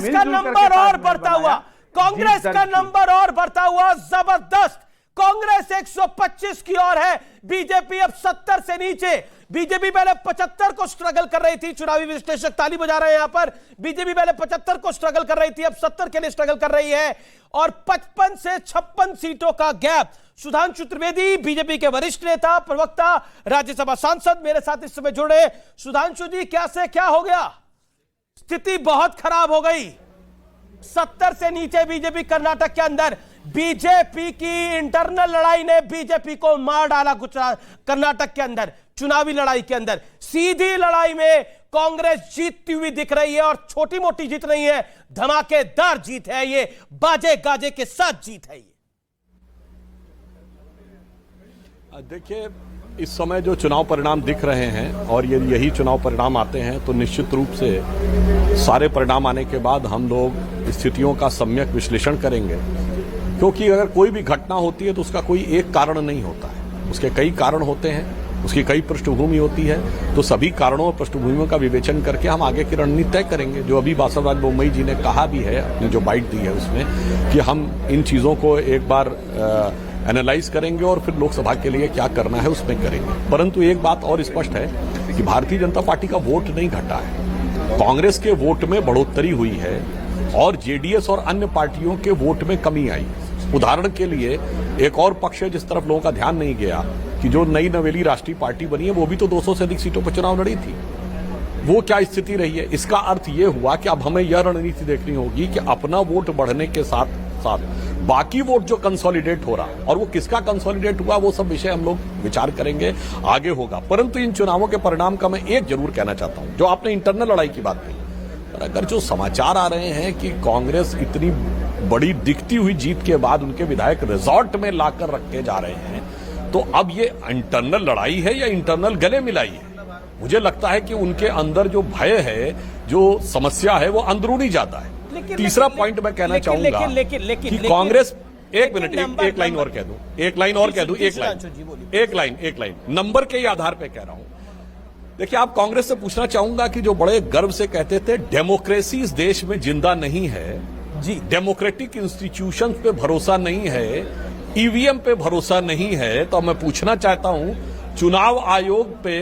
का नंबर और बढ़ता हुआ, कांग्रेस का नंबर और बढ़ता हुआ जबरदस्त। कांग्रेस 125 की ओर है, बीजेपी अब 70 से नीचे। बीजेपी पहले 75 को स्ट्रगल कर रही थी, चुनावी विश्लेषक ताली बजा रहे हैं यहां पर। बीजेपी पहले 75 को स्ट्रगल कर रही थी, अब 70 के लिए स्ट्रगल कर रही है और 55 से 56 सीटों का गैप। सुधांशु त्रिवेदी बीजेपी के वरिष्ठ नेता, प्रवक्ता, राज्यसभा सांसद मेरे साथ इस समय जुड़े। सुधांशु जी, क्या से क्या हो गया? स्थिति बहुत खराब हो गई। 70 से नीचे बीजेपी कर्नाटक के अंदर। बीजेपी की इंटरनल लड़ाई ने बीजेपी को मार डाला गुजरात कर्नाटक के अंदर। चुनावी लड़ाई के अंदर सीधी लड़ाई में कांग्रेस जीतती हुई दिख रही है और छोटी मोटी जीत नहीं है, धमाकेदार जीत है ये, बाजे गाजे के साथ जीत है ये। देखिए, इस समय जो चुनाव परिणाम दिख रहे हैं और यही चुनाव परिणाम आते हैं तो निश्चित रूप से सारे परिणाम आने के बाद हम लोग स्थितियों का सम्यक विश्लेषण करेंगे, क्योंकि अगर कोई भी घटना होती है तो उसका कोई एक कारण नहीं होता है, उसके कई कारण होते हैं, उसकी कई पृष्ठभूमि होती है। तो सभी कारणों और पृष्ठभूमियों का विवेचन करके हम आगे की रणनीति तय करेंगे। जो अभी बासवराज बोम्मई जी ने कहा भी है, अपनी जो बाइट दी है उसमें, कि हम इन चीजों को एक बार एनालाइज करेंगे और फिर लोकसभा के लिए क्या करना है उसमें करेंगे। परंतु एक बात और स्पष्ट है कि भारतीय जनता पार्टी का वोट नहीं घटा है, कांग्रेस के वोट में बढ़ोतरी हुई है और जेडीएस और अन्य पार्टियों के वोट में कमी आई। उदाहरण के लिए एक और पक्ष है जिस तरफ लोगों का ध्यान नहीं गया कि जो नई नवेली राष्ट्रीय पार्टी बनी है वो भी तो 200 से अधिक सीटों पर चुनाव लड़ी थी। वो क्या स्थिति रही है? इसका अर्थ ये हुआ कि अब हमें यह रणनीति देखनी होगी कि अपना वोट बढ़ने के साथ साथ बाकी वोट जो कंसोलिडेट हो रहा और वो किसका कंसोलिडेट हुआ, वो सब विषय हम लोग विचार करेंगे, आगे होगा। परंतु इन चुनावों के परिणाम का मैं एक जरूर कहना चाहता हूं, जो आपने इंटरनल लड़ाई की बात की, पर अगर जो समाचार आ रहे हैं कि कांग्रेस इतनी बड़ी दिखती हुई जीत के बाद उनके विधायक रिजॉर्ट में लाकर रखे जा रहे हैं, तो अब ये इंटरनल लड़ाई है या इंटरनल गले मिलाई है? मुझे लगता है कि उनके अंदर जो भय है, जो समस्या है, वो अंदरूनी ज्यादा है। तीसरा पॉइंट मैं कहना चाहूंगा कि कांग्रेस, एक मिनट, एक लाइन और कह दूं, एक लाइन नंबर के आधार पे कह रहा हूं। देखिए, आप कांग्रेस से पूछना चाहूंगा कि जो बड़े गर्व से कहते थे डेमोक्रेसी इस देश में जिंदा नहीं है जी, डेमोक्रेटिक इंस्टीट्यूशंस पे भरोसा नहीं है, ईवीएम पे भरोसा नहीं है, तो मैं पूछना चाहता हूं चुनाव आयोग पे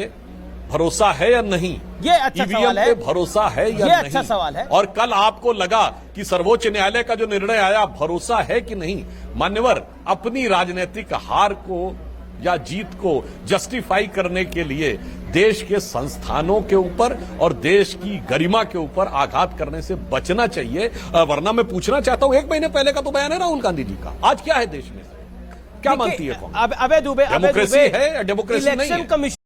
भरोसा है या नहीं? ये अच्छा सवाल है। पे भरोसा है या ये नहीं? अच्छा सवाल है। और कल आपको लगा कि सर्वोच्च न्यायालय का जो निर्णय आया, भरोसा है कि नहीं? मान्यवर, अपनी राजनीतिक हार को या जीत को जस्टिफाई करने के लिए देश के संस्थानों के ऊपर और देश की गरिमा के ऊपर आघात करने से बचना चाहिए। वरना मैं पूछना चाहता हूं, 1 महीने पहले का तो बयान है राहुल गांधी जी का, आज क्या है देश में? क्या मानती है? अबे दुबे, डेमोक्रेसी है या डेमोक्रेसी नहीं है?